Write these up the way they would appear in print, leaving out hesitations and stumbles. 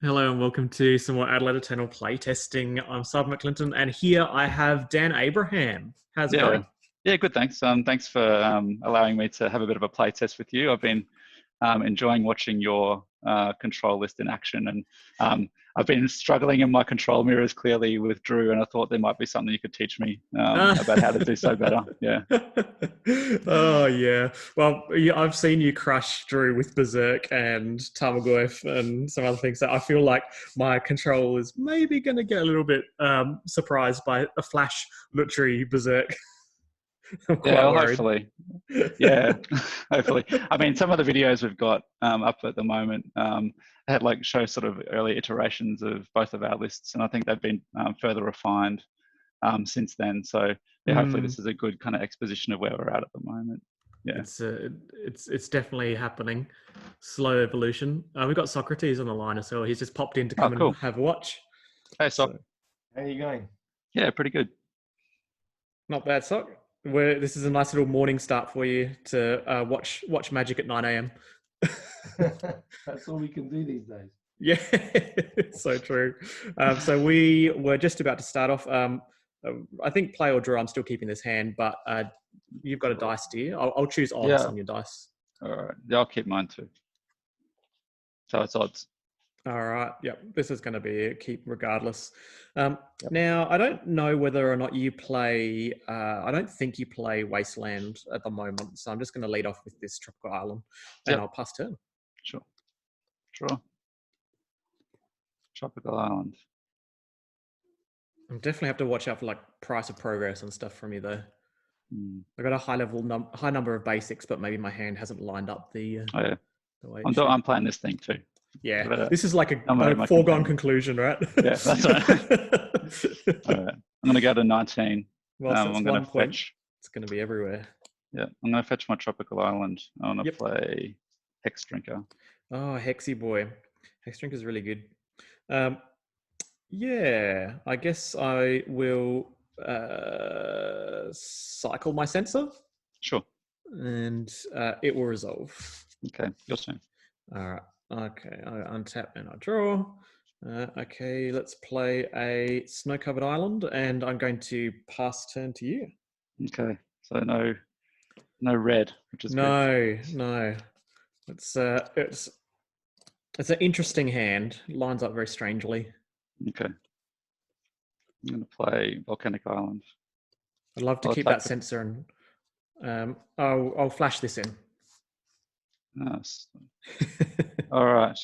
Hello and welcome to some more Adelaide Eternal playtesting. I'm Sarven McLinton, and here I have Dan Abraham. How's it Yeah, going? yeah, good. Thanks. Thanks for allowing me to have a bit of a play test with you. I've been enjoying watching your control list in action, and I've been struggling in my control mirrors clearly with Drew, and I thought there might be something you could teach me about how to do so better. Yeah. Oh yeah. Well, I've seen you crush Drew with Berserk and Tarmogoyf and some other things. So I feel like my control is maybe going to get a little bit surprised by a flash Lutri Berserk. I'm Yeah, quite well, worried. hopefully. Yeah, hopefully. I mean, some of the videos we've got up at the moment had like show sort of early iterations of both of our lists, and I think they've been further refined since then. So yeah, hopefully this is a good kind of exposition of where we're at the moment. Yeah. It's definitely happening. Slow evolution. We've got Socrates on the line as well. He's just popped in to Oh, come and cool. have a watch. Hey, So Sock. How are you going? Yeah, pretty good. not bad, Sock. This is a nice little morning start for you to watch Magic at 9 a.m. That's all we can do these days. Yeah, so true. So we were just about to start off. I think play or draw. I'm still keeping this hand, but you've got a dice, do you? I'll choose odds Yeah. on your dice. All right. Yeah, I'll keep mine too. So it's odds. All right. Yep. This is going to be a keep regardless. Now, I don't know whether or not you play. I don't think you play Wasteland at the moment, so I'm just going to lead off with this Tropical Island, and Yep. I'll pass turn. Sure. Sure. Tropical Island. I definitely have to watch out for like price of progress and stuff from you though. I got a high number of basics, but maybe my hand hasn't lined up the. Oh yeah. The way I'm playing this thing too. Yeah, this is like a foregone companion. conclusion, right? Yeah, that's right. All right. I'm going to go to 19. Well, I'm going to fetch. It's going to be everywhere. Yeah, I'm going to fetch my Tropical Island. I want to play Hexdrinker. Oh, Hexy boy. Hexdrinker is really good. Yeah, I guess I will cycle my sensor. Sure. And it will resolve. Okay, your turn. All right. Okay, I untap and I draw. Okay, let's play a snow-covered island, and I'm going to pass turn to you. Okay, so no red, which is good. No. It's an interesting hand. Lines up very strangely. Okay. I'm going to play Volcanic Island. I'd love to keep that sensor, and I'll flash this in. Nice. All right.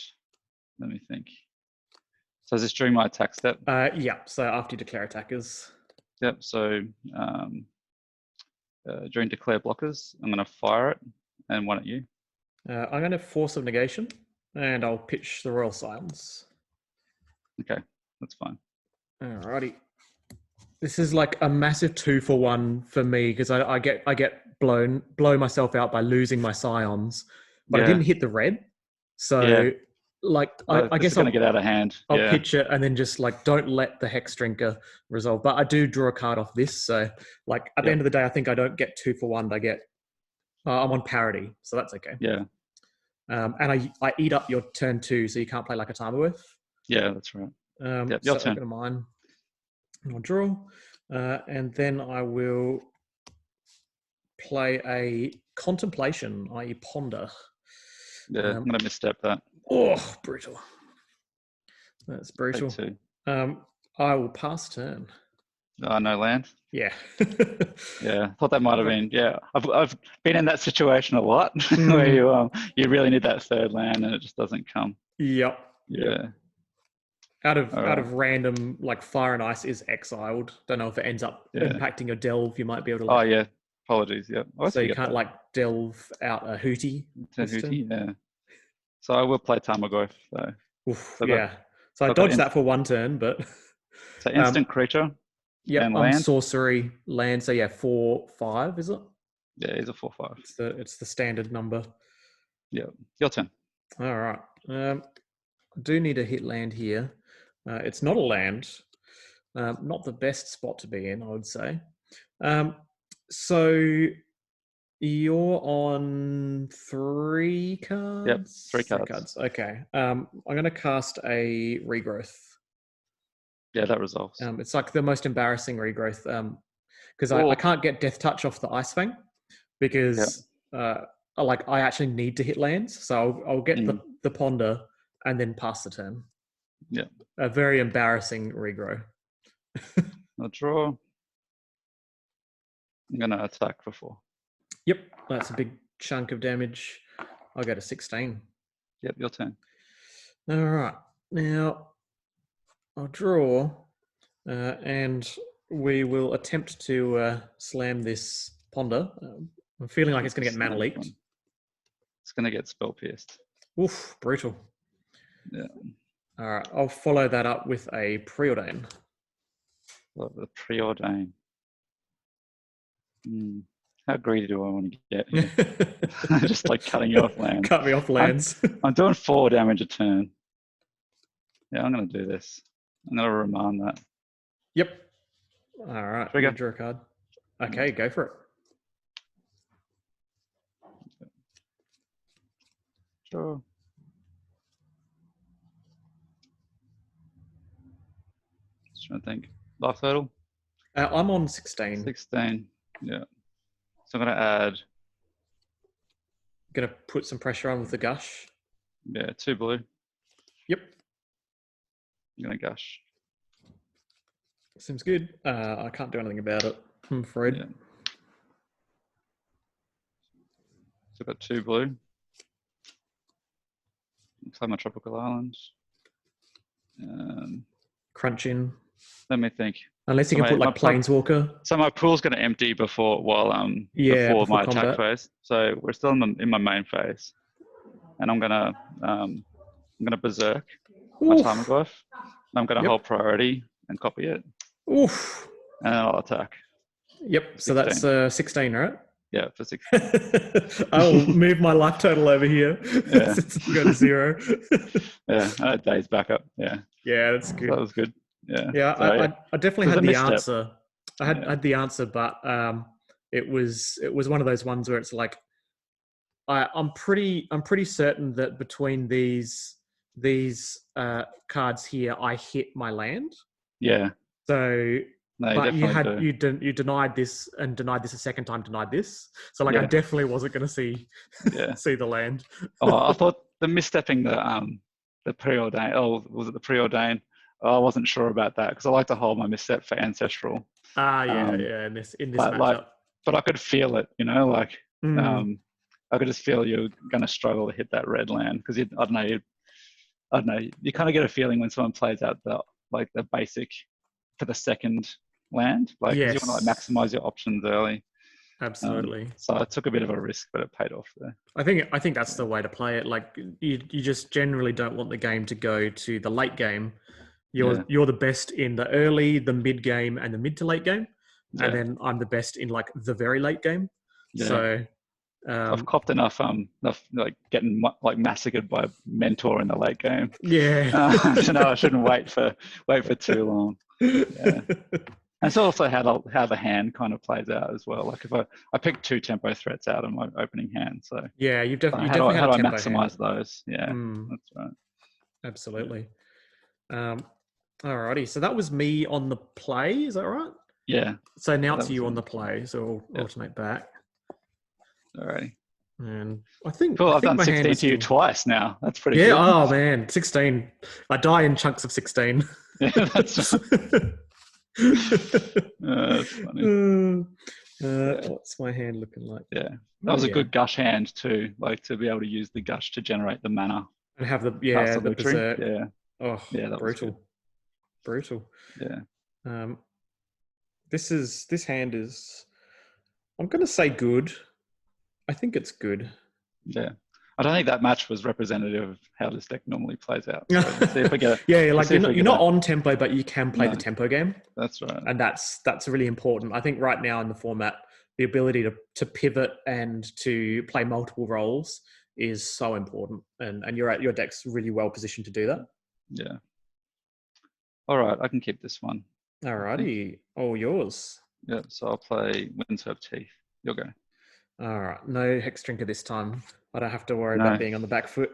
Let me think. So is this during my attack step? Yeah. So after you declare attackers. Yep. So during declare blockers, I'm going to fire it and one at you. I'm going to Force of Negation, and I'll pitch the Royal Silence. Okay, that's fine. Alrighty. This is like a massive 2-for-1 for me because I get blow myself out by losing my Scions, but I didn't hit the red. So like I guess I'm going to get out of hand. I'll pitch it and then just like don't let the Hexdrinker resolve. But I do draw a card off this, so like at the end of the day, I think I don't get 2-for-1. I get I'm on parity, so that's okay. Yeah. And I eat up your turn 2, so you can't play like a Tarmogoyf. Yeah, that's right. Your turn. I'll go to mine. I'll draw, and then I will play a Contemplation, i.e. Ponder. Yeah, I'm going to misstep that. Oh, brutal. That's brutal. I will pass turn. Oh, no land? Yeah. Yeah, I thought that might have been, I've been in that situation a lot where you really need that third land and it just doesn't come. Yep. Yeah. Out of random, like Fire and Ice is exiled. Don't know if it ends up impacting your delve. You might be able to. Oh yeah, apologies. Yeah. So you can't like delve out a Hootie. Hootie, yeah. So I will play Tarmogoyf. So I dodged that for one turn, but. So instant creature. Yeah, and land. Sorcery land. So 4/5 is it? Yeah, it's a 4/5. It's the standard number. Yeah, your turn. All right. I do need a hit land here. It's not a land. Not the best spot to be in, I would say. So You're on 3 cards? Yep, 3 cards. Okay. I'm going to cast a Regrowth. Yeah, that resolves. It's like the most embarrassing Regrowth because I can't get Death Touch off the Ice-Fang because I actually need to hit lands. So I'll get the Ponder and then pass the turn. Yeah. A very embarrassing regrow. I'll draw. I'm going to attack for 4. Yep, that's a big chunk of damage. I'll go to 16. Yep, your turn. All right. Now, I'll draw, and we will attempt to slam this Ponder. I'm feeling like it's going to get mana leaked. It's going to get spell pierced. Oof, brutal. Yeah. All right, I'll follow that up with a Preordain. Love the Preordain. How greedy do I want to get here? Just like cutting you off lands. Cut me off lands. I'm doing 4 damage a turn. Yeah, I'm going to do this. I'm going to remand that. Yep. All right. Trigger. Draw a card. Okay, go for it. Sure. Just trying to think. Life total? I'm on 16. 16. Yeah. So I'm going to add. Going to put some pressure on with the gush. Yeah, 2 blue. Yep. I'm going to gush. Seems good. I can't do anything about it, I'm afraid. Yeah. So I've got 2 blue. Play my tropical island. Crunch in. Let me think. Unless you can put like Planeswalker. So my pool's going to empty before before my combat. attack phase. So we're still in my main phase, and I'm gonna berserk my Tarmogoyf. I'm gonna hold priority and copy it. Oof. And then I'll attack. Yep. 16. So that's 16, right? Yeah, for 16. I'll move my life total over here. Yeah. Go to 0. Yeah, I had days backup. Yeah. Yeah, that's good. That was good. Yeah. Yeah, So, I definitely had the answer. I had the answer, but it was one of those ones where it's like I'm pretty certain that between these cards here, I hit my land. Yeah. So, no, but you denied this and denied this a second time, denied this. So like I definitely wasn't going to see see the land. I thought the misstepping the preordain. Oh, was it the preordain? I wasn't sure about that because I like to hold my misstep for ancestral. In this matchup. But I could feel it, I could just feel you're going to struggle to hit that red land because I don't know. You kind of get a feeling when someone plays out the basic for the second land, you want to maximize your options early. Absolutely. So I took a bit of a risk, but it paid off there. I think that's the way to play it. Like you just generally don't want the game to go to the late game. You're the best in the early, the mid game, and the mid to late game, and then I'm the best in like the very late game. Yeah. So I've copped enough like getting like massacred by mentor in the late game. Yeah. So no, I shouldn't wait for too long. Yeah. And it's also how the hand kind of plays out as well. Like if I pick 2 tempo threats out of my opening hand, so yeah, you've definitely how do I hand. maximize those? Yeah, that's right. Absolutely. Alrighty, so that was me on the play. Is that right? Yeah. So now it's you on the play. So we'll alternate back. Alrighty. And I think I've done 16 to you twice now. That's pretty good. Yeah. Oh man, 16. I die in chunks of 16. Yeah, that's that's funny. What's my hand looking like? Yeah, that was a good gush hand too. Like to be able to use the gush to generate the mana and have the berserk. Yeah. Oh, yeah, that brutal. Yeah. This hand is. I'm gonna say good. I think it's good. Yeah. I don't think that match was representative of how this deck normally plays out. So let's see if we get you're not on tempo, but you can play the tempo game. That's right. And that's really important. I think right now in the format, the ability to pivot and to play multiple roles is so important. And your deck's really well positioned to do that. Yeah. All right, I can keep this one. All righty. All yours. Yeah, so I'll play Windswept Teeth. You'll go. All right, no Hexdrinker this time. I don't have to worry No. about being on the back foot.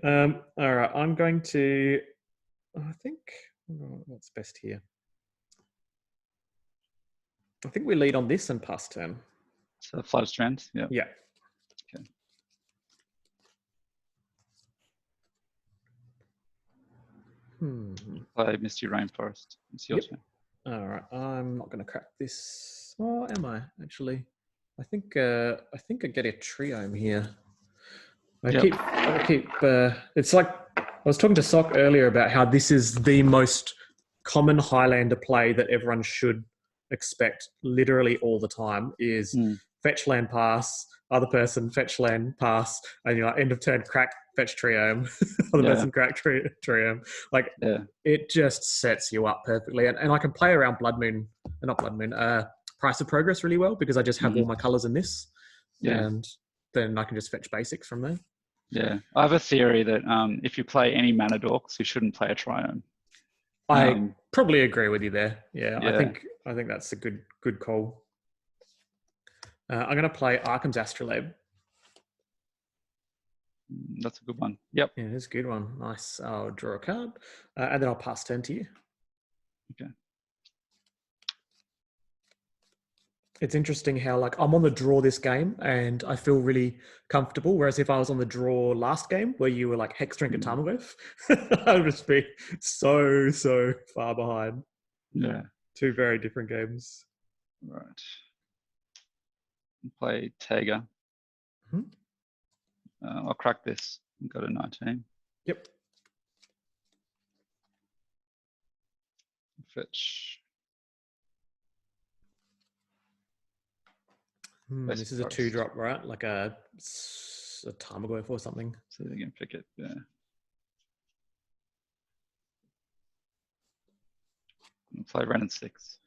All right, I'm going to. I think what's best here. I think we lead on this and pass turn. So Flood Strand, yeah. Yeah. Okay. Play Misty Rainforest. It's your turn. All right, I'm not going to crack this. Or am I actually? I think I get a triome here. I keep. It's like I was talking to Sock earlier about how this is the most common Highlander play that everyone should expect literally all the time is fetch land pass, other person fetch land pass, and you're like end of turn crack fetch triome, other person crack triome. Like it just sets you up perfectly. And I can play around Price of Progress really well because I just have all my colors in this. And then I can just fetch basics from there. Yeah. I have a theory that if you play any mana dorks, you shouldn't play a triome. I probably agree with you there. Yeah. I think that's a good call. I'm going to play Arcum's Astrolabe. That's a good one. Yep. Yeah, it's a good one. Nice. I'll draw a card, and then I'll pass turn to you. Okay. It's interesting how like I'm on the draw this game and I feel really comfortable. Whereas if I was on the draw last game where you were like Hexdrinker Tarmogoyf, I would just be so far behind. Yeah. Two very different games. Right. Play Tega. I'll crack this and go to 19. Yep. Fetch. This is a 2-drop, right? Like a Tarmogoyf or something. So they can pick it, yeah. Play Renin 6.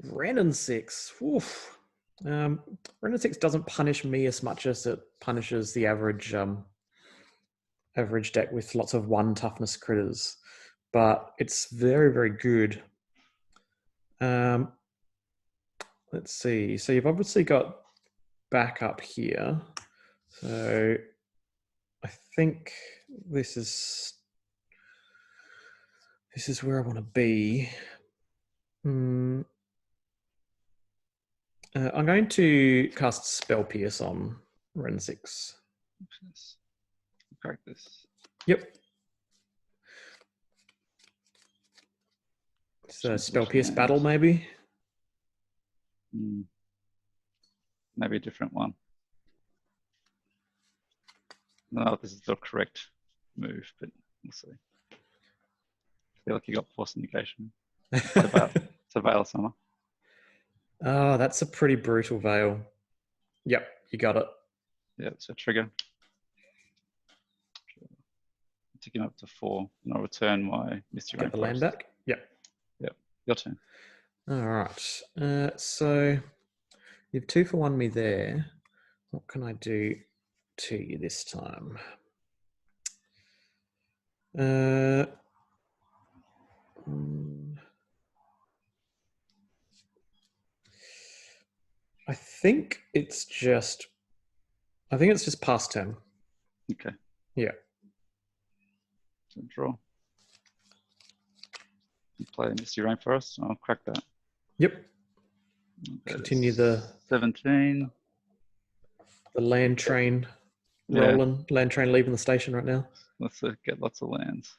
Renin 6. Oof. Renin 6 doesn't punish me as much as it punishes the average deck with lots of 1 toughness critters. But it's very, very good. Let's see. So you've obviously got backup here. So I think this is where I want to be. I'm going to cast Spell Pierce on Ren 6. Crack this. Yep. So Spell Pierce Battle, maybe? Maybe a different one. No, this is the correct move, but we'll see. I feel like you got Force of Negation. It's a Veil Summer. Oh, that's a pretty brutal Veil. Yep, you got it. Yeah, it's a trigger. Ticking up to 4, and I'll return my Misty Rainforest. Get the land back? Yep. Yep, your turn. All right. So you've 2 for 1 me there. What can I do to you this time? I think it's just past turn. Okay. Yeah. So draw. You play Misty Rainforest, I'll crack that. Yep. Continue the 17. The land train rolling. Land train leaving the station right now. Let's get lots of lands.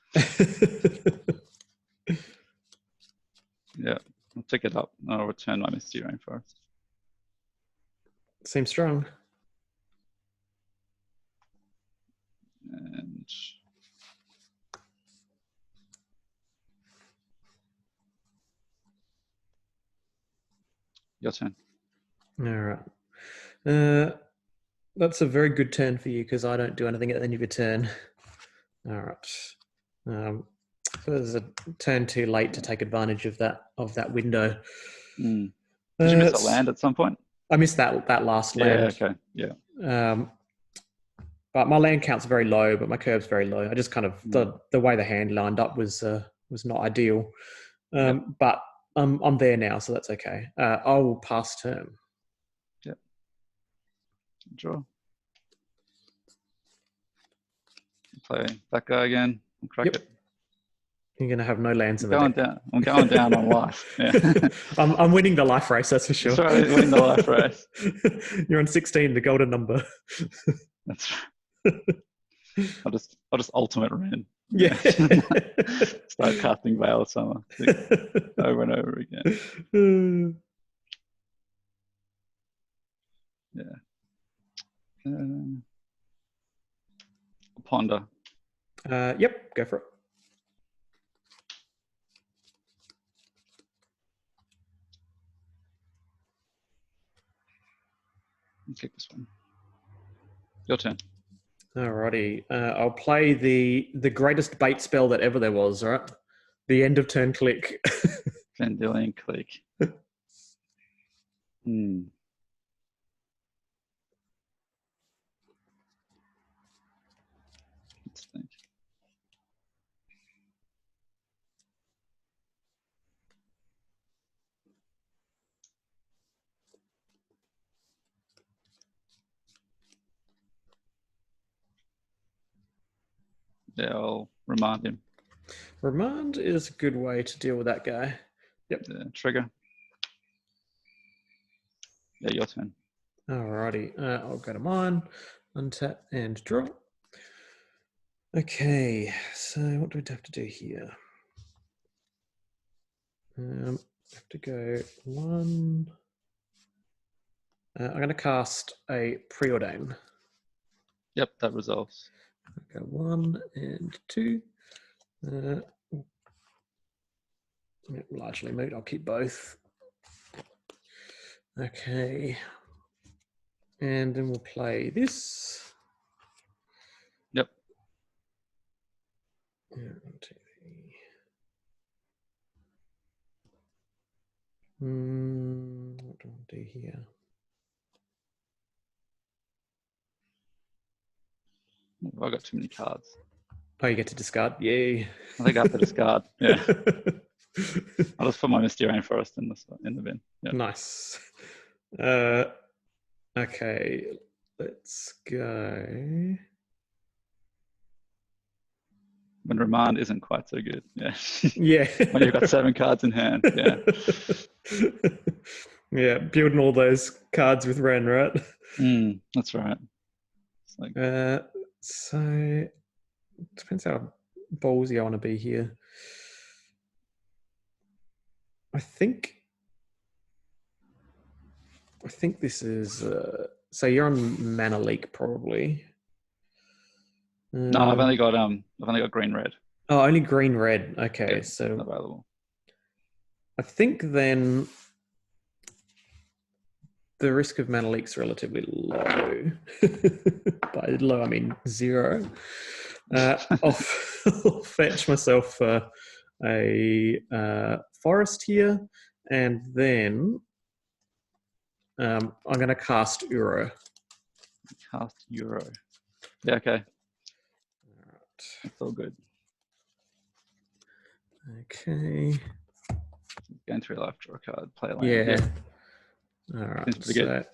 Yeah, I'll pick it up and I'll return my Misty Rainforest. Seems strong. And your turn. All right. That's a very good turn for you because I don't do anything at the end of your turn. All right. So there's a turn too late to take advantage of that window. Did you miss a land at some point? I missed that last land. Yeah, okay. Yeah. But my land count's very low, but my curve's very low. I just kind of the way the hand lined up was not ideal. But I'm there now, so that's okay. I'll pass turn. Yep. Draw. Play that guy again. And crack Yep. it. You're gonna have no lands in the Going deck. down. I'm going down on life. Yeah. I'm winning the life race, that's for sure. That's right. Win the life race. You're on 16, the golden number. That's right. I'll just ultimate Ren. Yeah. Start casting Veil of Summer over and over again. Yeah. Ponder. Yep, go for it. Kick this one. Your turn. Alrighty. I'll play the greatest bait spell that ever there was, right? The end of turn click. Vendilion Clique. Let's think. Yeah, I'll remind him. Remand is a good way to deal with that guy. Yep. Trigger. Yeah, your turn. Alrighty. I'll go to mine, untap and draw. Okay, so what do we have to do here? I have to go one. I'm going to cast a Preordain. Yep, that resolves. Go 1 and 2. Largely moot. I'll keep both. Okay. And then we'll play this. Yep. 1, 2, 3. What do I want to do here? I got too many cards. Oh, you get to discard? Yay. I think I have to discard. Yeah. I'll just put my Misty Rainforest in the bin. Yep. Nice. Okay, let's go. When Remand isn't quite so good. Yeah. Yeah. When you've got 7 cards in hand. Yeah. Yeah, building all those cards with Ren, right? That's right. It's like, so depends how ballsy I want to be here. I think this is so you're on Mana Leak probably. no, I've only got green red. Oh, only green red. Okay, Yeah, so available. I think then the risk of mana leak's relatively low. By low, I mean 0. I'll fetch myself a forest here, and then I'm going to cast Uro. Cast Uro. Yeah, okay. Alright. That's all good. Okay. Gain 3 life, draw a card, play a land. Yeah. Yep. All right. Seems pretty good.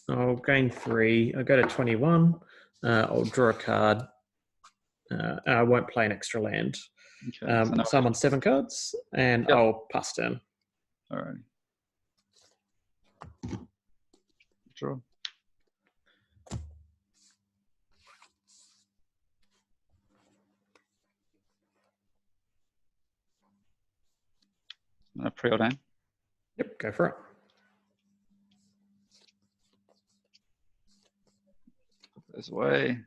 I'll gain 3. I'll go to 21. I'll draw a card. I won't play an extra land. Okay. So I'm on 7 cards, and Yep. I'll pass turn. All right. Draw. Preordain. Yep, go for it. Put those away.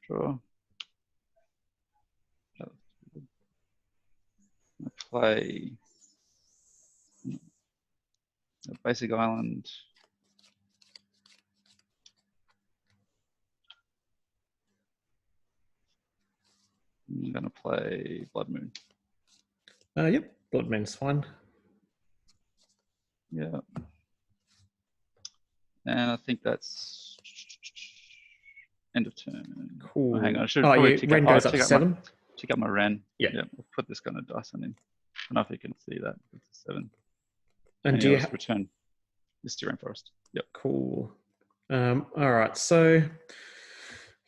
Draw. I play a basic island. I'm going to play Blood Moon. Yep, Blood Moon's fine. Yeah. And I think that's end of turn. Cool. Oh, hang on, I should Oh, probably yeah, tick Ren up, goes up to 7. Tick up my Ren. Yeah. I'll put this kind of dice on him. I don't know if you can see that. It's a 7. And And do you return Misty Rainforest. Yep. Cool. All right, so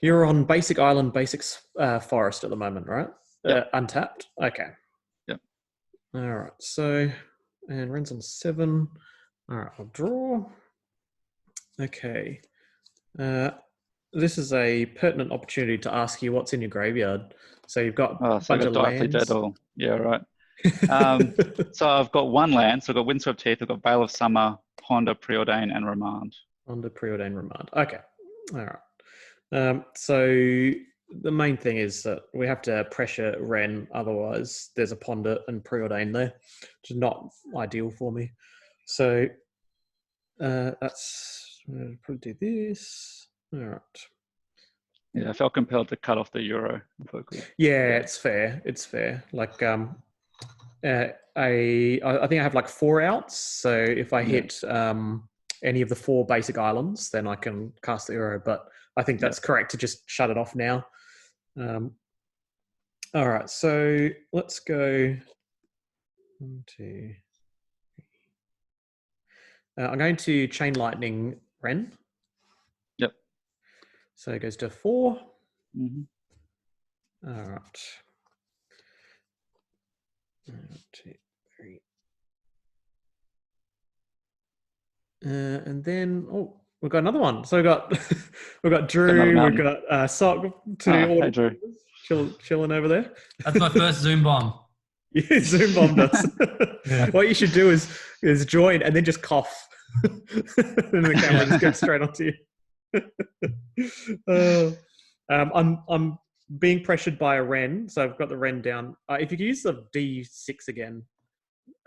you're on basic island, basics forest at the moment, right? Yep. Untapped. Okay. Yep. All right. So, and Ren's on 7. All right, I'll draw. Okay. This is a pertinent opportunity to ask you what's in your graveyard. So you've got a So I've bunch got of Deathrite lands. Shaman. Yeah, right. So I've got one land. So I've got Windswept Heath, I've got Veil of Summer, Ponder, Preordain, and Remand. Under Preordain Remand. Okay. All right. So the main thing is that we have to pressure Ren, otherwise there's a Ponder and Preordain there, which is not ideal for me. So that's probably do this. All right. Yeah, I felt compelled to cut off the Uro. Yeah, it's fair. It's fair. Like I think I have like 4 outs. So if I hit any of the 4 basic islands, then I can cast the Uro. But I think that's correct to just shut it off now. All right, so let's go 1, 2. I'm going to Chain Lightning Ren. Yep. So it goes to 4. Mm-hmm. All right. 1, 2, 3. And then we've got another one. So we've got Drew, we've got Sock, 2 hey, Drew. chilling over there. That's my first Zoom bomb. You Zoom bombed us. Yeah. What you should do is join and then just cough. And the camera just goes straight onto you. I'm being pressured by a Ren, so I've got the Ren down. If you could use the D6 again,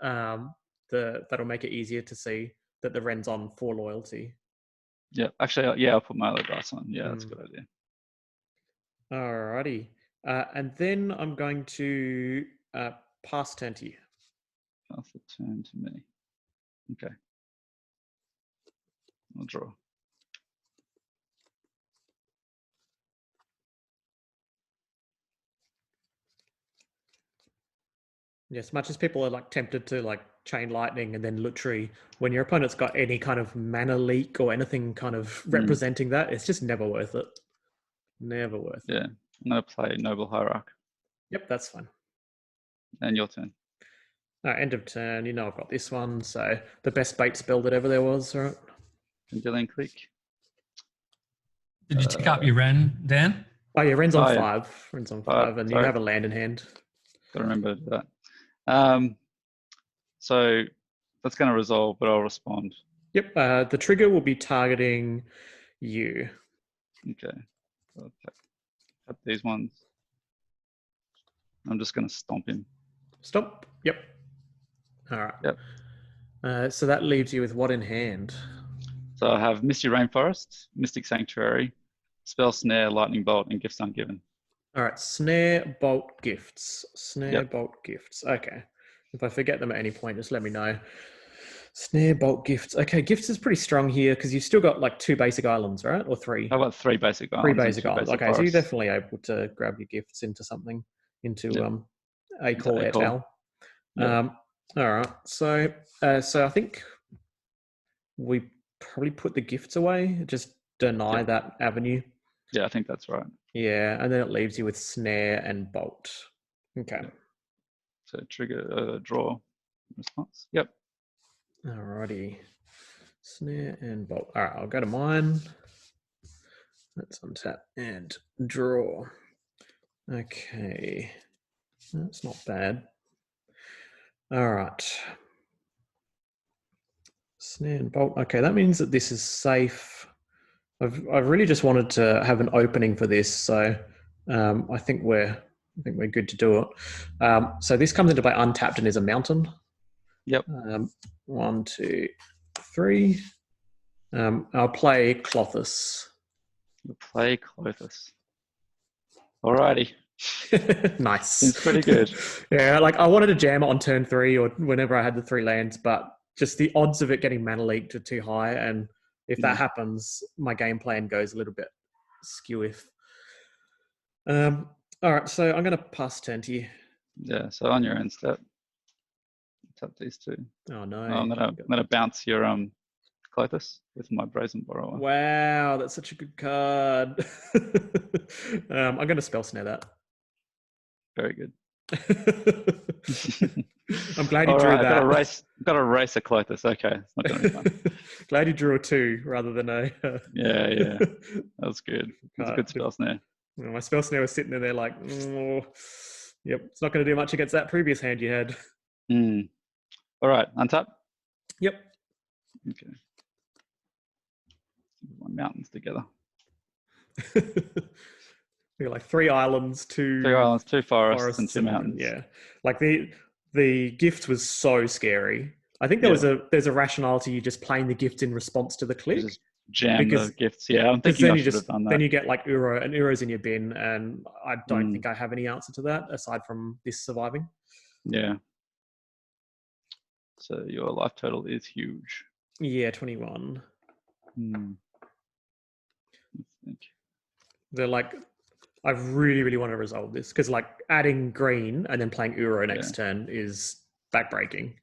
that'll make it easier to see that the Ren's on 4 loyalty. Yeah, actually, I'll put my other dice on. Yeah, that's a good idea. Alrighty. And then I'm going to pass turn to you. Pass the turn to me. Okay. I'll draw. Yeah, as much as people are like tempted to like Chain Lightning and then Lutri, when your opponent's got any kind of mana leak or anything kind of representing that, it's just never worth it. Never worth it. Yeah, I'm going to play Noble Hierarch. Yep, that's fine. And your turn. End of turn. You know I've got this one. So the best bait spell that ever there was, right? Vendilion Clique. Did you tick up your Ren, Dan? Oh yeah, Ren's on 5. Ren's on 5, and sorry. you have a land in hand. Got to remember that. So that's going to resolve, but I'll respond. Yep. The trigger will be targeting you. Okay. I'll cut these ones. I'm just going to stomp him. Stop. Yep. All right. Yep. So that leaves you with what in hand? So I have Misty Rainforest, Mystic Sanctuary, Spell Snare, Lightning Bolt, and Gifts Ungiven. All right. Snare, Bolt, Gifts. Snare, Bolt, Gifts. Okay. If I forget them at any point, just let me know. Snare, Bolt, Gifts. Okay, Gifts is pretty strong here because you've still got like 2 basic islands, right? Or 3? I've got 3 basic islands. 3 basic islands. Basic Okay, so you're definitely able to grab your Gifts into something, into a call et al. All right. So I think we probably put the Gifts away, just deny that avenue. Yeah, I think that's right. Yeah, and then it leaves you with Snare and Bolt. Okay. Yeah. So trigger, draw, response. Yep. Alrighty. Snare and Bolt. All right, I'll go to mine. Let's untap and draw. Okay. That's not bad. All right. Snare and Bolt. Okay, that means that this is safe. I've really just wanted to have an opening for this, so I think we're good to do it. So this comes into play untapped and is a mountain. Yep. 1, 2, 3. I'll play Klothys. You play Klothys. Alrighty. Nice. Seems pretty good. Yeah, like I wanted to jam it on turn 3 or whenever I had the 3 lands, but just the odds of it getting mana leaked are too high, and if that happens, my game plan goes a little bit skew. All right, so I'm going to pass turn to you. Yeah, so on your end step, tap these 2. Oh no! I'm gonna bounce your Klothys with my Brazen Borrower. Wow, that's such a good card. I'm going to spell snare that. Very good. I'm glad you All drew right, that. got to race a Klothys. Okay, it's not going to be fun. Glad you drew a 2 rather than a. Yeah. That was good. That's a good spell snare. My spell snare was sitting in there like, oh, yep, it's not going to do much against that previous hand you had. All right, untap. Yep. Okay. My mountains together. We got like 3 islands, 2 2 forests, and 2 mountains. Yeah, like the gift was so scary. I think there's a rationale to you just playing the gift in response to the click. Just jam the gifts. Yeah, I'm thinking then I you should have done that. Then you get like Uro, and Uro's in your bin, and I don't think I have any answer to that aside from this surviving. Yeah. So your life total is huge. Yeah, 21. Let's think. They're like, I really, really want to resolve this because like adding green and then playing Uro next turn is backbreaking.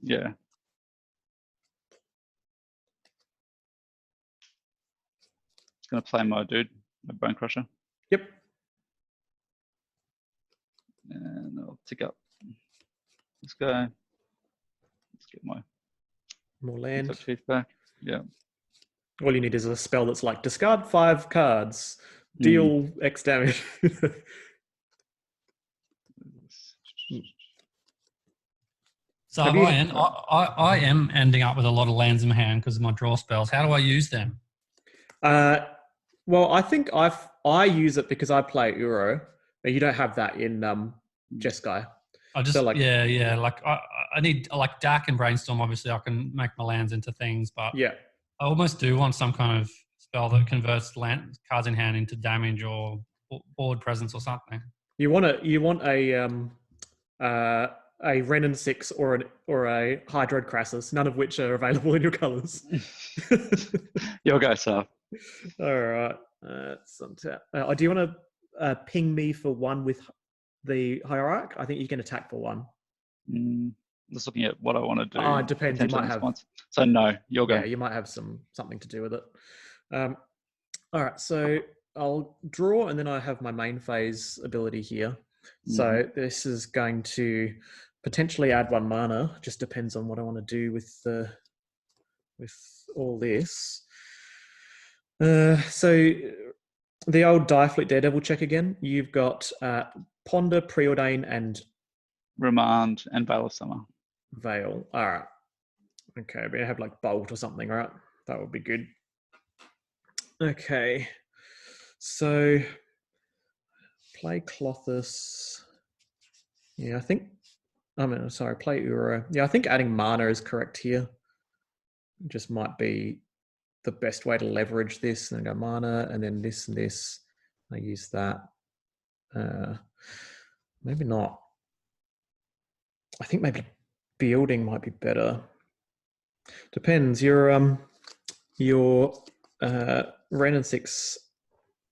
Yeah. It's gonna play my dude, my Bonecrusher. Yep. And I'll tick up this guy. Let's get my More land. Chief back. Yeah. All you need is a spell that's like discard 5 cards, deal X damage. So I am ending up with a lot of lands in my hand because of my draw spells. How do I use them? Well, I think I use it because I play Uro, but you don't have that in Jeskai. I just like I need like Dark and Brainstorm. Obviously, I can make my lands into things, but yeah, I almost do want some kind of spell that converts cards in hand into damage or board presence or something. You want a Renin 6 or a Hydroid Crassus, none of which are available in your colors. Your go, sir. All right. Do you want to ping me for 1 with the Hierarch? I think you can attack for 1. Just looking at what I want to do. Oh, it depends. You might have. So no, you'll go. Yeah, you might have something to do with it. All right. So I'll draw, and then I have my main phase ability here. So this is going to potentially add 1 mana. Just depends on what I want to do with all this. So the old Diafleet Daredevil check again. You've got Ponder, Preordain, and Remand and Veil of Summer. Veil. All right. Okay, but I have like Bolt or something, right? That would be good. Okay. So play Klothys. Yeah, play Uro. Yeah, I think adding mana is correct here. It just might be the best way to leverage this. And I go mana, and then this and this. I use that. Maybe not. I think maybe building might be better. Depends. Your Renin 6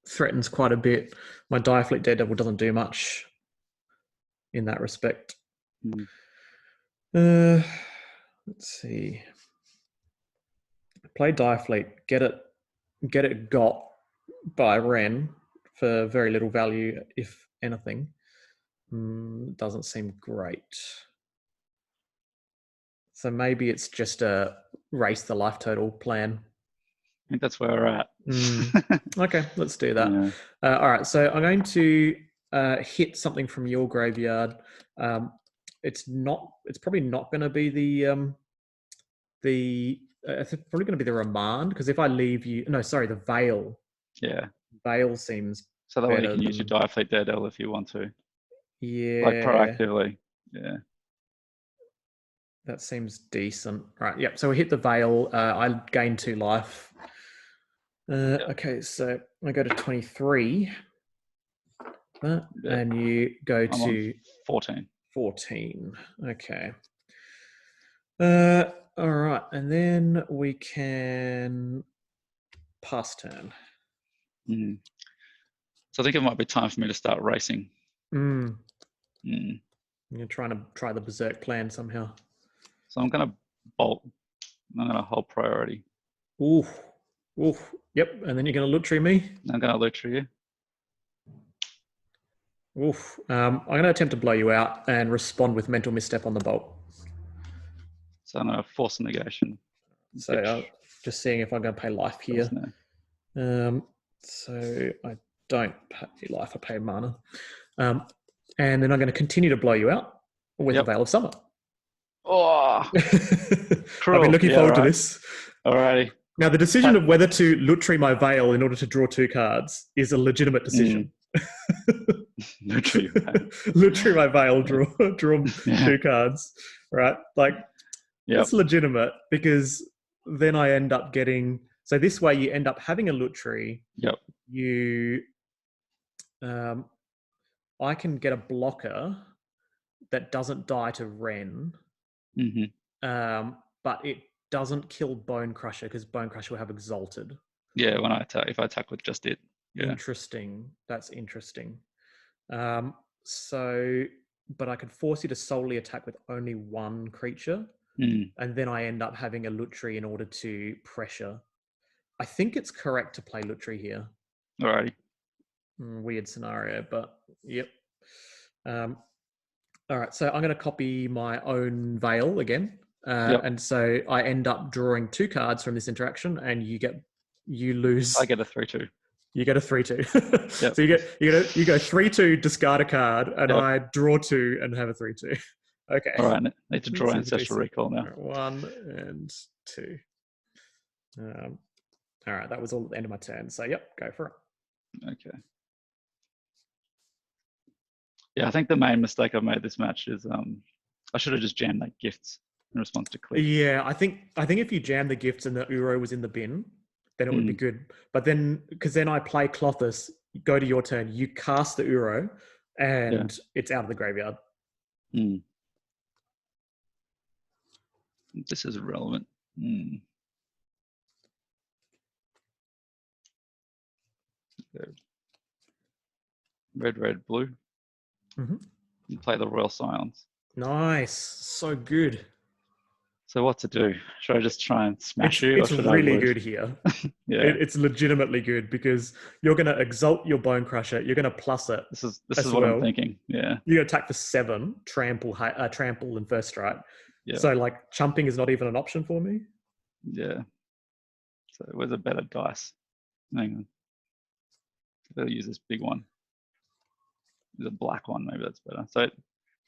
threatens quite a bit. My Diafleet Daredevil doesn't do much in that respect. Let's see. Play Diafleet. Get it got by Ren for very little value, if anything. Doesn't seem great. So maybe it's just a race the life total plan. I think that's where we're at. Okay, let's do that. Yeah. All right, so I'm going to hit something from your graveyard. It's probably not going to be it's probably going to be the Remand, because if I leave you, the Veil. Yeah. Veil seems so that way you can use your Diafleet Daredevil if you want to. Yeah. Like proactively. Yeah. That seems decent. Right, yep. So we hit the Veil. I gain 2 life. Okay, so I go to 23. And you go to 14. 14. Okay. All right, and then we can pass turn. So I think it might be time for me to start racing. You're trying to try the Berserk plan somehow. So I'm going to bolt. I'm going to hold priority. Ooh. Ooh. Yep. And then you're going to Lutri me. I'm going to Lutri you. Oof. I'm going to attempt to blow you out and respond with Mental Misstep on the bolt. So I'm going to Force of Negation. So just seeing if I'm going to pay life here. So I don't pay life, I pay mana. And then I'm going to continue to blow you out with a Veil of Summer. Oh, I've been looking forward to this. Alrighty. Now, the decision of whether to Lutri my Veil in order to draw 2 cards is a legitimate decision. Lutri my Veil, draw 2 cards, right? Like, it's legitimate because then I end up getting... So this way you end up having a Lutri. Yep. I can get a blocker that doesn't die to Vryn, but it doesn't kill Bonecrusher because Bonecrusher will have Exalted. Yeah, when I attack, if I attack with just it. Yeah. Interesting. That's interesting. So, but I could force you to solely attack with only 1 creature, and then I end up having a Lutri in order to pressure. I think it's correct to play Lutri here. Alrighty. Weird scenario, but yep. All right, so I'm going to copy my own Veil again. And so I end up drawing 2 cards from this interaction, and you lose. I get a 3/2. You get a 3/2. So you go 3/2, discard a card, and I draw 2 and have a 3/2. Okay. All right, need to draw Ancestral Recall now. 1 and 2. All right, that was all at the end of my turn. So go for it. Okay. Yeah, I think the main mistake I've made this match is I should have just jammed that Gifts in response to Clique. Yeah, I think if you jam the Gifts and the Uro was in the bin, then it would be good. But then, because then I play Klothys, go to your turn, you cast the Uro, and it's out of the graveyard. This is irrelevant. Red, red, blue. You play the Royal Scions. Nice. So good. So what to do? Should I just try and smash you? It's really good here. It's legitimately good because you're going to exalt your Bonecrusher. You're going to plus it. This is what I'm thinking. Yeah. You attack for 7, trample and first strike. Yeah. So like chumping is not even an option for me. Yeah. So where's a better dice? Hang on. I'll use this big one. The black one, maybe that's better. So it's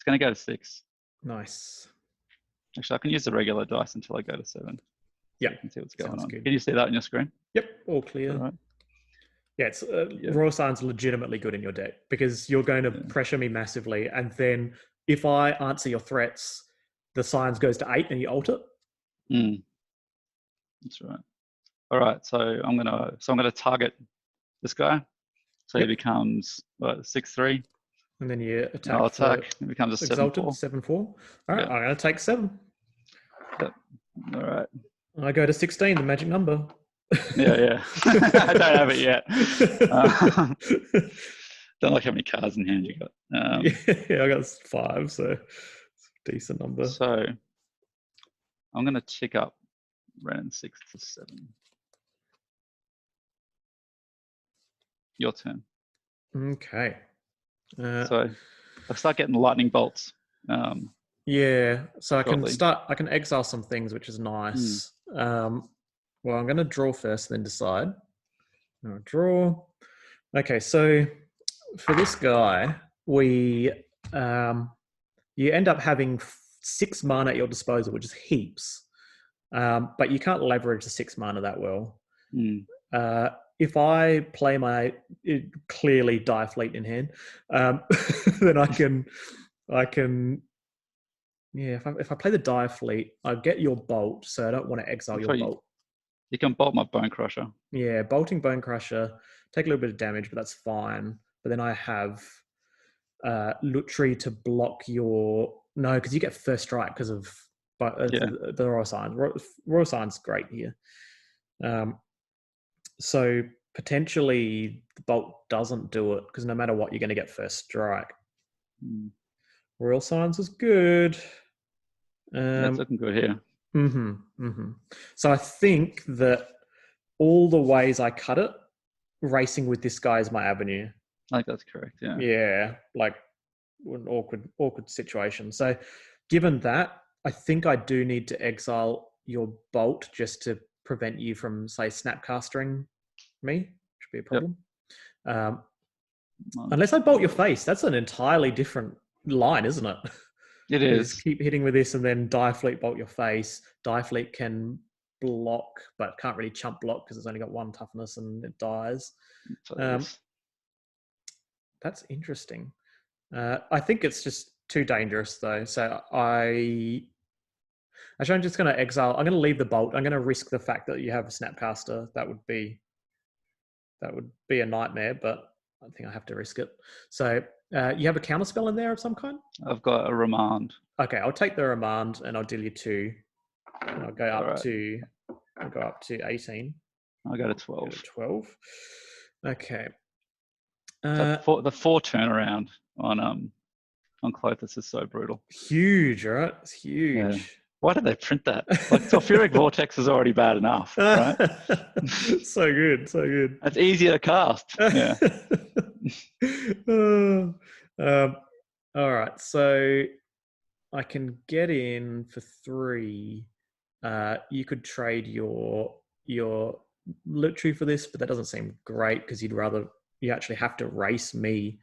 going to go to 6. Nice. Actually, I can use the regular dice until I go to 7. Yeah, so you can see what's going on. Good. Can you see that on your screen? Yep, all clear. All right. Yeah, it's Royal Scion's legitimately good in your deck because you're going to pressure me massively, and then if I answer your threats, the Scions goes to 8 and you ult it. That's right. All right, so I'm gonna target this guy. So he becomes 6/3. And then you attack. I'll attack. It becomes a 7/4. 7/4. All right, I'm going to take 7. Yep. All right. I go to 16, the magic number. Yeah. I don't have it yet. Don't like how many cards in hand you got. I got 5, so it's a decent number. So I'm going to tick up Ren 6 to 7. Your turn. Okay. So I'll start getting lightning bolts. Yeah. So shortly. I can exile some things, which is nice. Well, I'm going to draw first, then decide. I'll draw. Okay. So for this guy, you end up having 6 mana at your disposal, which is heaps. But you can't leverage the 6 mana that well. If I play my clearly Dire Fleet in hand, then I can. Yeah, if I play the Dire Fleet, I get your bolt, so I don't want to exile your bolt. You can bolt my Bonecrusher. Yeah, bolting Bonecrusher, take a little bit of damage, but that's fine. But then I have Lutri to block your... No, because you get first strike because of the Royal Scions. Royal Scions great here. So potentially the bolt doesn't do it because no matter what, you're going to get first strike. Royal Scions is good. That's looking good here. So I think that all the ways I cut it, racing with this guy is my avenue. I think that's correct. Yeah. Yeah, like an awkward situation. So, given that, I think I do need to exile your bolt just to prevent you from, say, snapcastering me, which would be a problem. Unless I bolt your face, that's an entirely different line, isn't it? It You is. just keep hitting with this and then Direfleet bolt your face. Direfleet can block, but can't really chump block because it's only got 1 toughness and it dies. So it is. That's interesting. I think it's just too dangerous though. So I'm just going to exile. I'm going to leave the bolt. I'm going to risk the fact that you have a Snapcaster. That would be a nightmare, but I think I have to risk it. So you have a counterspell in there of some kind? I've got a remand. Okay, I'll take the remand and I'll deal you 2. And I'll go up Alright. to 18. I go to Go 12. to 12. Okay. The 4 turnaround on Klothys is so brutal. Huge, right? It's huge. Yeah. Why did they print that? Like Sulfuric Vortex is already bad enough, right? So good, so good. That's easier to cast. Yeah. All right, so I can get in for 3. You could trade your Lutri for this, but that doesn't seem great because you actually have to race me.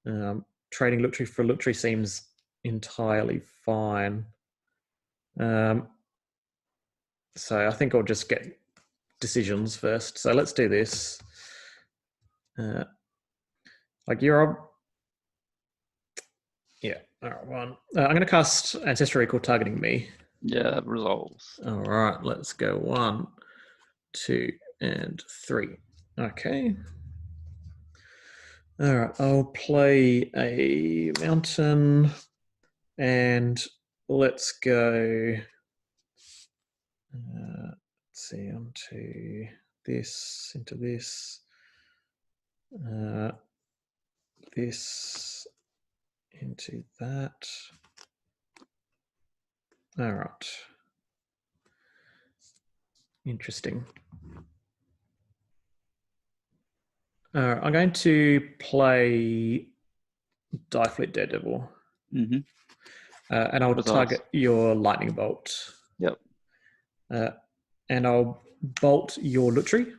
Trading Lutri for Lutri seems entirely fine. So I think I'll just get decisions first. So let's do this. Like you're yeah. All right, 1. I'm going to cast Ancestral Recall targeting me. Yeah, that resolves. All right, let's go 1, 2, and 3. Okay. All right, I'll play a mountain, and let's go. Let's see, onto this, into this, this, into that. All right. Interesting. I'm going to play Direfleet Daredevil. Mm-hmm. And I'll target your Lightning Bolt. Yep. And I'll bolt your Lutri.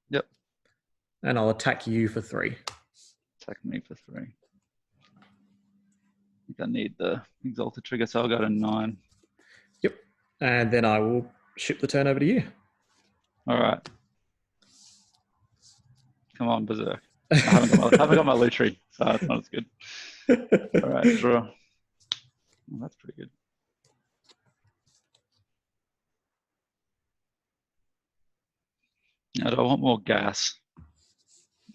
Yep. And I'll attack you for 3. Attack me for 3. I think I need the Exalted trigger, so I'll go to 9. Yep. And then I will ship the turn over to you. All right. Come on, Berserk. I haven't got my Lutri, so it's not as good. All right, draw. Well, that's pretty good. Now, do I want more gas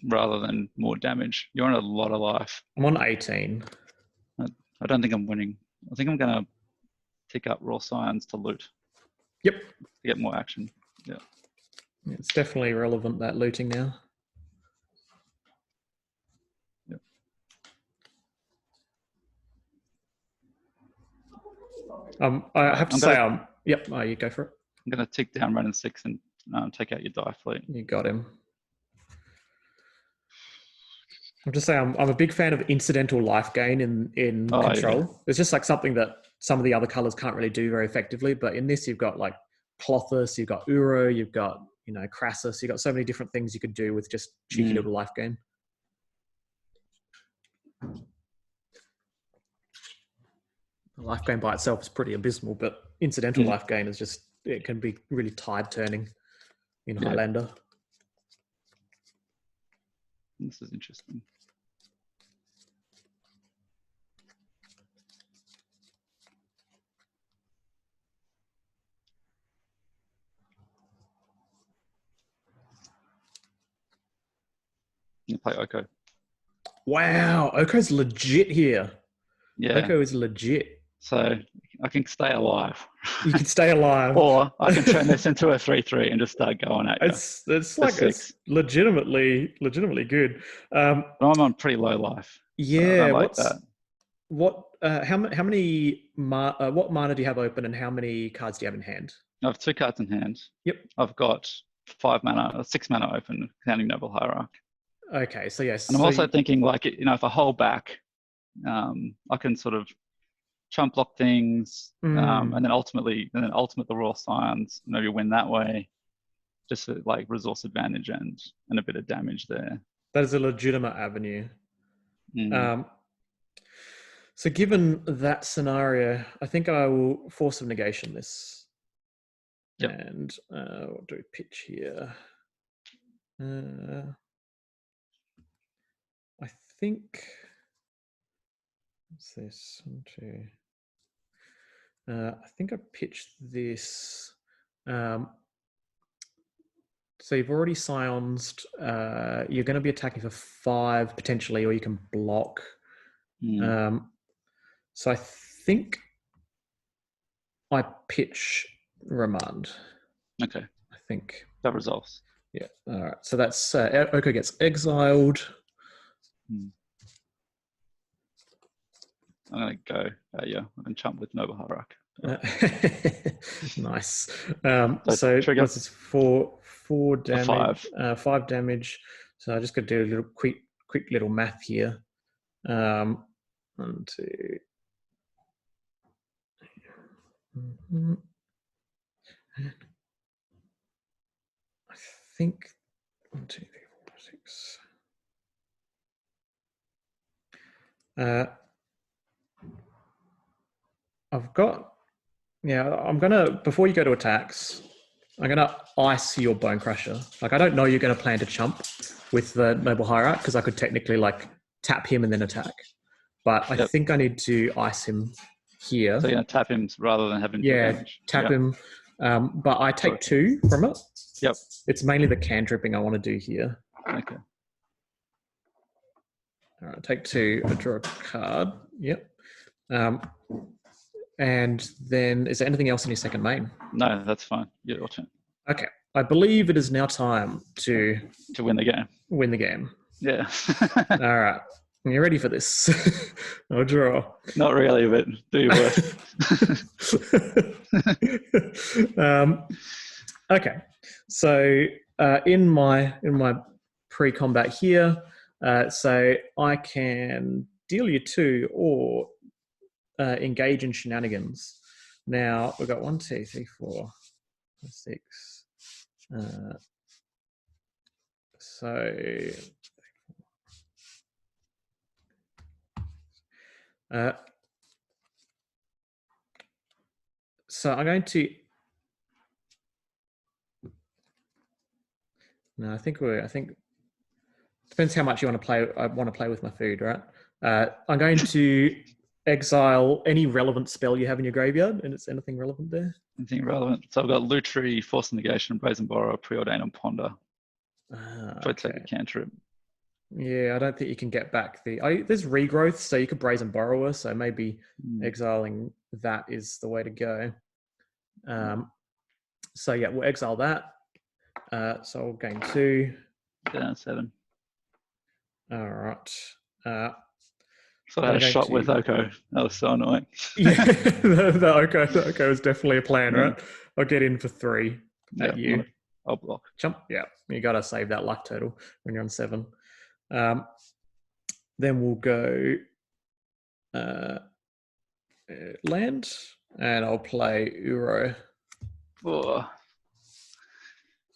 rather than more damage? You're on a lot of life. I'm on 18. I don't think I'm winning. I think I'm going to tick up Raw Science to loot. Yep. To get more action. Yeah. It's definitely relevant, that looting now. Yep. I have to say, yep, you go for it. I'm going to tick down Ren and 6 and take out your Direfleet. You got him. I'm just saying, I'm a big fan of incidental life gain in Control. Yeah. It's just like something that some of the other colors can't really do very effectively. But in this, you've got like Klothys, you've got Uro, you've got, Crassus. You've got so many different things you could do with just cheeky little life gain. Life gain by itself is pretty abysmal, but incidental life gain is just, it can be really tide turning in Highlander. This is interesting. You play Oko. Wow, Oko's legit here. Yeah. Oko is legit. So I can stay alive. You can stay alive. Or I can turn this into a 3/3 and just start going at you. It's like it's legitimately good. But I'm on pretty low life. Yeah, so like that. What? How many? What mana do you have open, and how many cards do you have in hand? I have 2 cards in hand. Yep. I've got 5 mana, or 6 mana open, counting Noble Hierarch. Okay, so yes. And I'm also thinking, like, you know, if I hold back, I can sort of chump block things, and then ultimate the Royal Scions, maybe win that way. Just for, like, resource advantage and a bit of damage there. that is a legitimate avenue. So given that scenario, I think I will Force of Negation this. Yep. And what do we pitch here? I think, what's this? 1, 2. I think I pitched this. So you've already Scions. You're going to be attacking for 5 potentially, or you can block. So I think I pitch Remand. Okay. I think that resolves. Yeah. All right. So that's Oko gets exiled. I'm gonna go. I'm gonna chump with Noble Hierarch. Nice. So trigger. what's this? 4 damage. 5. 5 damage. So I just got to do a little quick little math here. 1, 2. I think 1, 2, 3, 4, 6. I've got, I'm gonna, before you go to attacks, I'm gonna ice your Bonecrusher. Like, I don't know you're gonna plan to chump with the Noble Hierarch, because I could technically, like, tap him and then attack. But I think I need to ice him here. So you're gonna tap him rather than having damage. Tap him. But I take 2 from it. Yep. It's mainly the cantripping I want to do here. Okay. All right, take 2. I draw a card. Yep. And then, is there anything else in your second main? No, that's fine. Your turn. Okay. I believe it is now time to win the game. Win the game. Yeah. All right. Are you ready for this? I'll draw. Not really, but do your worst. Okay. So in my pre-combat here, so I can deal you 2 or engage in shenanigans. Now we've got 1, 2, 3, 4, 6. So I'm going to. No, I think depends how much you want to play. I want to play with my food, right? I'm going to exile any relevant spell you have in your graveyard, and it's anything relevant there. Anything relevant? So I've got Lutri, Force of Negation, Brazen Borrower, Preordain, and Ponder. Take a cantrip. Yeah, I don't think you can get back there's regrowth, so you could Brazen Borrower, so maybe exiling that is the way to go. So yeah, we'll exile that. So I'll gain 2. Down 7. All right. So I had a shot with Oko. That was so annoying. Yeah, the Oko is definitely a plan, right? I'll get in for 3 at you. I'll block. Jump. Yeah, you got to save that luck total when you're on 7. Then we'll go land, and I'll play Uro. Oh.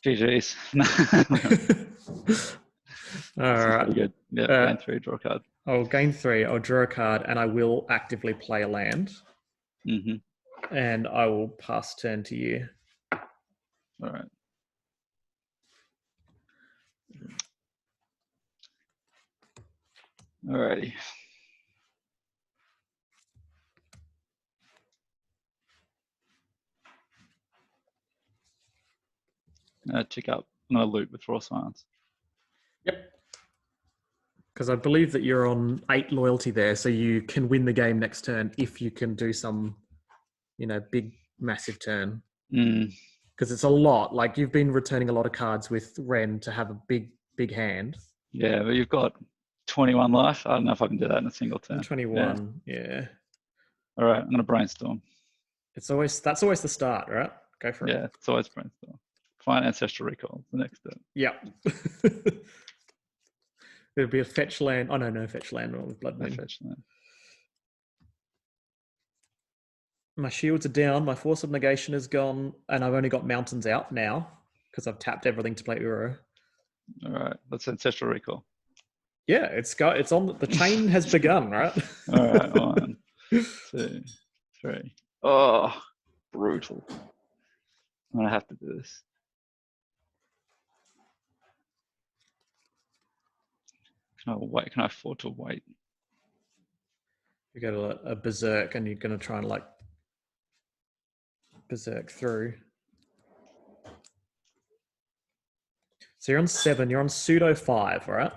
GG's. All right. Pretty good. Yeah, gain 3, draw a card. I'll gain 3, I'll draw a card, and I will actively play a land. And I will pass turn to you. All right. Alrighty. Check out another loot with Raw Science. Yep. Because I believe that you're on 8 loyalty there, so you can win the game next turn if you can do some, big, massive turn. Because it's a lot. Like, you've been returning a lot of cards with Ren to have a big, big hand. Yeah, but you've got 21 life. I don't know if I can do that in a single turn. 21, yeah. All right, I'm going to brainstorm. That's always the start, right? Go for it. Yeah, it's always brainstorm. Find Ancestral Recall, the next step. Yep. There'll be a fetch land. Oh, no fetch land on Blood No Moon. fetch land. My shields are down. My Force of Negation is gone. And I've only got mountains out now because I've tapped everything to play Uro. All right, that's Ancestral Recall. Yeah, it's on. The chain has begun, right? All right, 1, 2, 3. Oh, brutal. I'm gonna have to do this. Can I wait? Can I afford to wait? You go to a Berserk and you're going to try and like Berserk through. So you're on 7. You're on pseudo 5, right?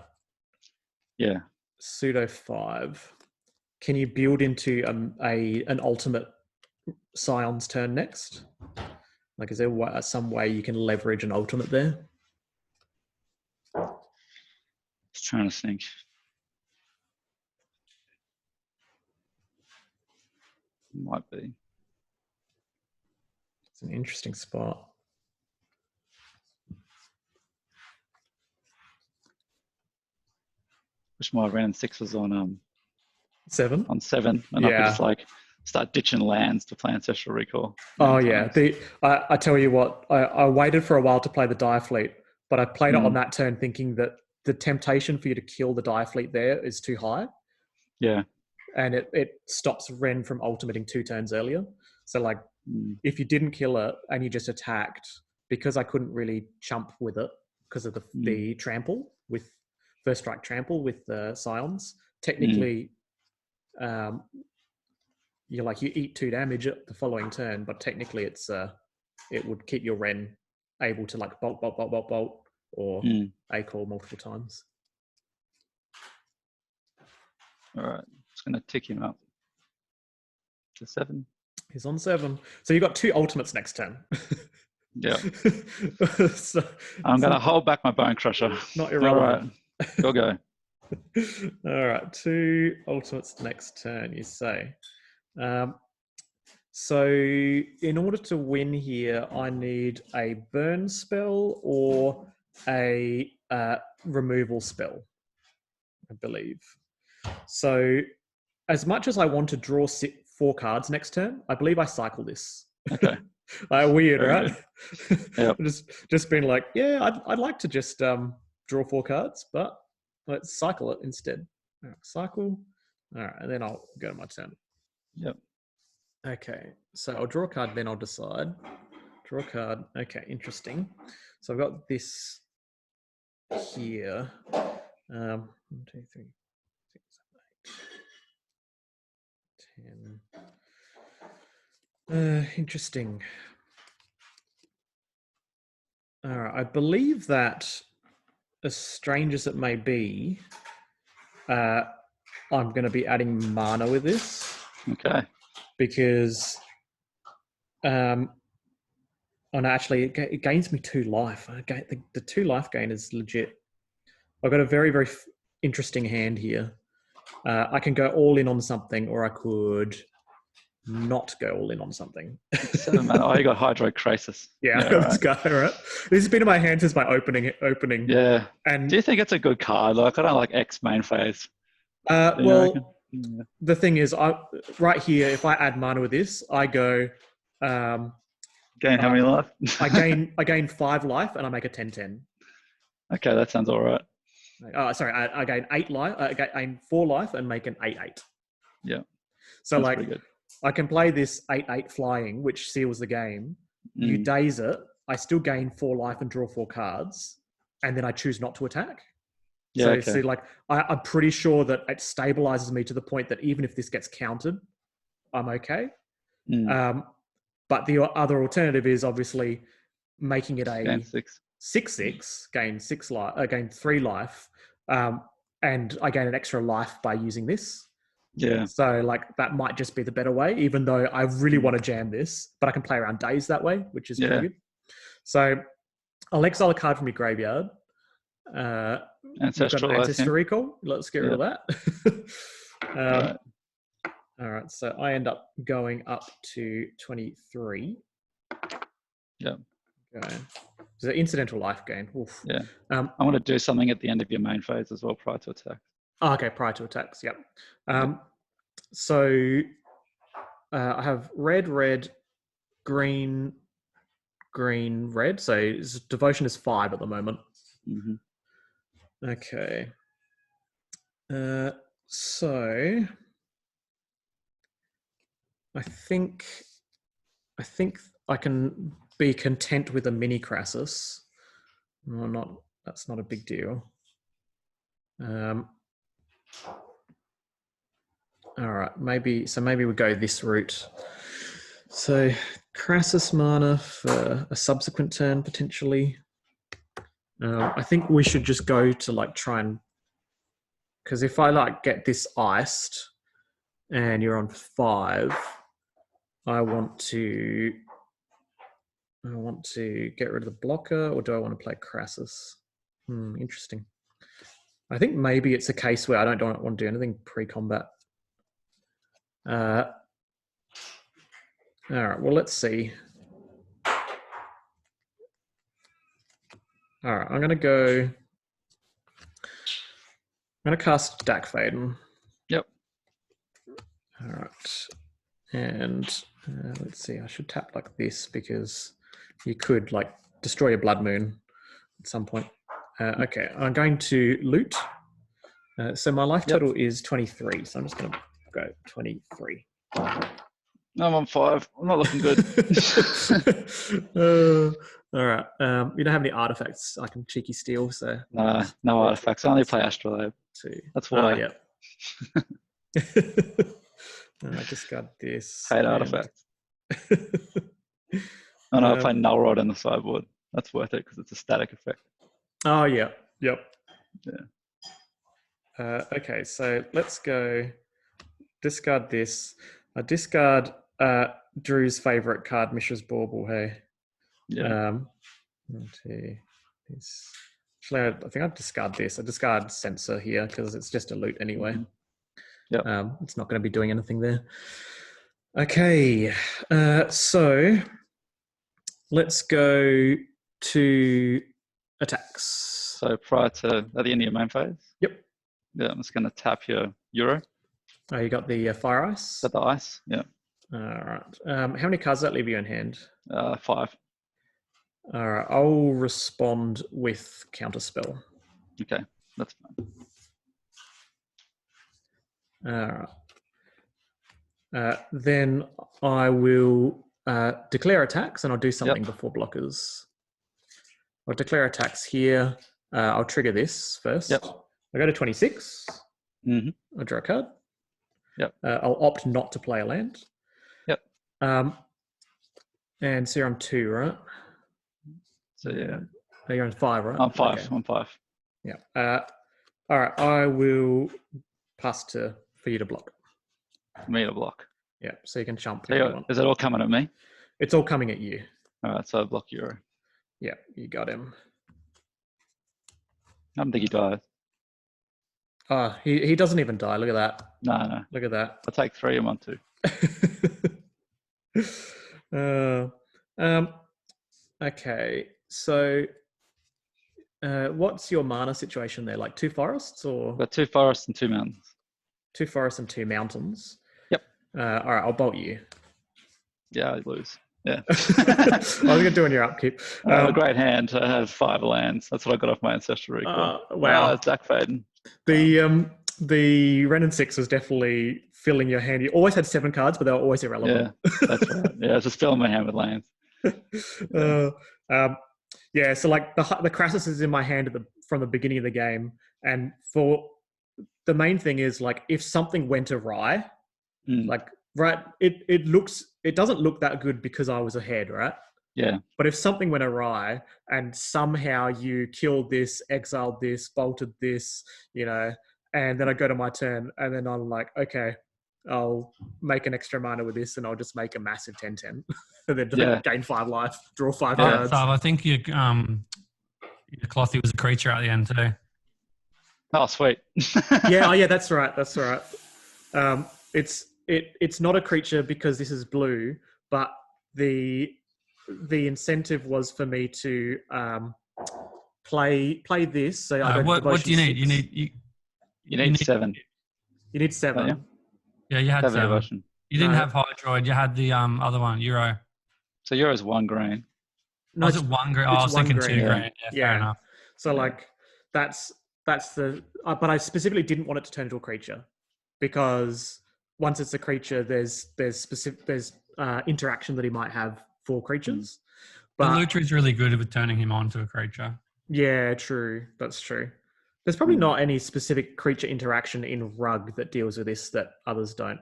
Yeah. Pseudo 5. Can you build into an ultimate Scion's turn next? Like, is there some way you can leverage an ultimate there? Just trying to think. Might be. It's an interesting spot. Wish my round 6 was on 7? on 7, and I could just like start ditching lands to play Ancestral Recall. Oh yeah, I tell you what, I waited for a while to play the Dire Fleet, but I played it on that turn thinking that the temptation for you to kill the Dire Fleet there is too high. Yeah. And it stops Ren from ultimating 2 turns earlier. So like, if you didn't kill it and you just attacked, because I couldn't really chump with it because of the trample with first strike trample with the Scions, technically, you eat 2 damage at the following turn, but technically it would keep your Ren able to like bolt, or A-call multiple times. All right, just gonna tick him up to 7. He's on 7. So you've got 2 ultimates next turn. Yeah. So, I'm gonna hold back my Bonecrusher. Not irrelevant. All right, you'll go. All right, 2 ultimates next turn, you say. So in order to win here, I need a burn spell or a removal spell, I believe. So as much as I want to draw 4 cards next turn, I believe I cycle this. Okay. Weird, Very right? Yep. just been like, yeah, I'd like to just draw 4 cards, but let's cycle it instead. All right, cycle. All right, and then I'll go to my turn. Yep. Okay, so I'll draw a card, then I'll decide. Draw a card. Okay, interesting. So I've got this here. 1, 2, 3, 6, 7, 8, 10. Interesting. All right, I believe that, as strange as it may be, I'm going to be adding mana with this. Okay. Because, oh no, actually, it gains me 2 life. The 2 life gain is legit. I've got a very, very interesting hand here. I can go all in on something, or I could not go all in on something. 7 mana. Oh, you got Hydrocrisis. Yeah, let's go. All right. This has been in my hand since my opening. Yeah. And do you think it's a good card? Like, I don't like X main phase. Well, the thing is, right here, if I add mana with this, I go. Gain how many life? I gain 5 life, and I make a 10/10. Okay, that sounds all right. Sorry, I gain 8 life. I gain 4 life and make an 8/8. Yeah. So that's pretty good. I can play this 8/8 flying, which seals the game. You daze it. I still gain 4 life and draw 4 cards, and then I choose not to attack. Yeah, so, okay. so like I'm pretty sure that it stabilizes me to the point that even if this gets countered, I'm okay. But the other alternative is obviously making it a 6/6, gain 6 life, gain 3 life, and I gain an extra life by using this. Yeah. So like that might just be the better way, even though I really want to jam this, but I can play around days that way, which is pretty good. So I'll exile a card from your graveyard. Ancestral Recall. Let's get rid of that. Right. All right, so I end up going up to 23. Yeah. Okay. Is it incidental life gain? Oof. Yeah. Um, I want to do something at the end of your main phase as well, prior to attack. oh, okay, prior to attacks. Yep. So I have red, green, red. So devotion is 5 at the moment. Mm-hmm. Okay. So I think I can be content with a mini Crassus. Well, that's not a big deal. All right, maybe we go this route. So Crassus mana for a subsequent turn potentially. I think we should just go to like try and, because if I like get this iced and you're on 5, I want to get rid of the blocker, or do I want to play Crassus? Interesting. I think maybe it's a case where I don't want to do anything pre-combat. All right, well, let's see. All right, I'm going to cast Dak Faden. Yep. All right. And let's see, I should tap like this because you could like destroy your Blood Moon at some point. Okay, I'm going to loot. So my life total is 23, so I'm just going to go 23. I'm on 5. I'm not looking good. All right. You don't have any artifacts I can cheeky steal, so no artifacts. I only play Astrolabe. 2. That's why. Yeah. I discard this. Hate artifacts. Oh no, I play Null Rod in the sideboard. That's worth it because it's a static effect. Oh yeah. Yep. Yeah. Okay, so let's go discard this. I discard Drew's favorite card, Mishra's Bauble. Hey. Yeah. Actually, I think I'd discard this. I discard Censor here because it's just a loot anyway. Yeah. It's not going to be doing anything there. Okay, so let's go to attacks. So prior to at the end of your main phase. Yep. Yeah, I'm just going to tap your Uro. Oh, you got the Fire Ice? Got the ice. Yeah. All right. How many cards does that leave you in hand? 5. All right. I'll respond with Counterspell. Okay, that's fine. All right. Then I will declare attacks, and I'll do something before blockers. I'll declare attacks here. I'll trigger this first. Yep. I'll go to 26. Mm-hmm. I'll draw a card. Yep. I'll opt not to play a land. Yep. And so you're on 2, right? So yeah. Oh, you're on 5, right? I'm 5. Okay. I'm 5. Yeah. All right. I will pass for you to block. For me to block. Yeah. So you can jump. Is it all coming at me? It's all coming at you. All right. So I block Uro. Yeah. You got him. I don't think he dies. Oh, he doesn't even die. Look at that. No. Look at that. I'll take 3. I'm on 2. Okay. So what's your mana situation there? Like 2 forests or? Got 2 forests and 2 mountains. 2 forests and 2 mountains. Yep. All right. I'll bolt you. Yeah, I lose. Yeah. I was going to do on your upkeep. I have a great hand. I have 5 lands. That's what I got off my Ancestral Recall. Wow. It's Dak Faden. The Ren and 6 was definitely filling your hand. You always had 7 cards, but they were always irrelevant. Yeah, that's right. Yeah, it's just filling my hand with lands. Yeah, so like the Crassus is in my hand from the beginning of the game, and for the main thing is like if something went awry, like right, it doesn't look that good because I was ahead, right? Yeah. But if something went awry and somehow you killed this, exiled this, bolted this, and then I go to my turn and then I'm like, okay, I'll make an extra mana with this and I'll just make a massive 10/10 and then gain 5 life, draw 5 cards. I think your Klothys was a creature at the end too. Oh, sweet. Yeah, that's right. That's right. It's not a creature because this is blue, but the the incentive was for me to play this. So I go what do you need? 6. You need 7. You need 7. Don't you? Yeah, you had 7 7. devotion. You didn't No. have Hydroid. You had the other one, Uro. So Euro's 1 green. No, Was it 1 green? Oh, I was one thinking 2 green. green. Yeah, fair enough. So Yeah. like that's the. But I specifically didn't want it to turn into a creature because once it's a creature, there's interaction that he might have for creatures. But But Lutri's really good with turning him on to a creature. yeah, true. That's true. There's probably not any specific creature interaction in Rug that deals with this that others don't.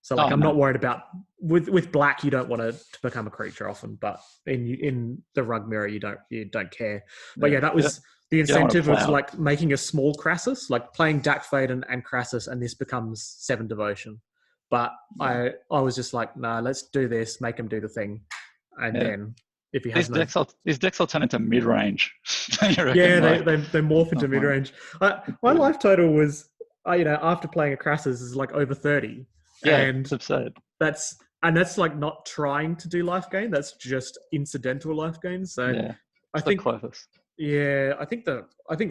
So like I'm not worried about with black you don't want to become a creature often, but in the Rug mirror you don't care. But yeah, that was the incentive was like making a small Crassus, like playing Dakfade and Crassus, and this becomes 7 devotion. But I was just like, nah, let's do this, make him do the thing, and then if he has these decks will turn into mid range. They morph into mid range. My life total was after playing a Crassus is like over 30. Yeah, and it's absurd. That's like not trying to do life gain. That's just incidental life gain. So I think Klothys. Yeah, I think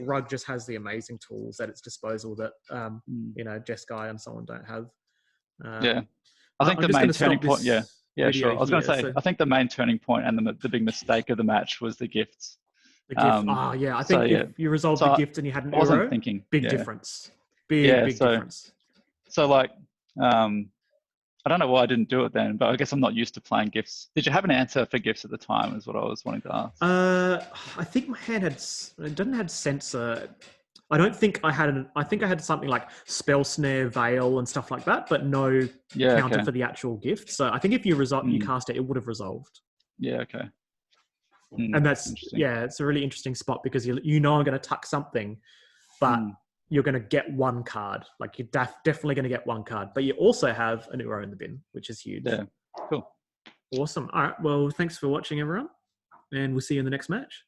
Rug just has the amazing tools at its disposal that Jeskai and so on don't have. I think the main turning point. Yeah, sure. I was going to say, I think the main turning point and the big mistake of the match was the gifts. The gift. I think if you resolved the gift and you had an Uro, big difference. Big difference. So like, I don't know why I didn't do it then, but I guess I'm not used to playing gifts. Did you have an answer for gifts at the time? Is what I was wanting to ask. I think my hand didn't have censor. I don't think I had I think I had something like Spell Snare, Veil, and stuff like that, but no counter for the actual gift. So I think if you you cast it, it would have resolved. Yeah. Okay. And that's it's a really interesting spot because I'm going to tuck something, but you're going to get 1 card. Like you're definitely going to get 1 card, but you also have an Uro in the bin, which is huge. Yeah. Cool. Awesome. All right. Well, thanks for watching, everyone, and we'll see you in the next match.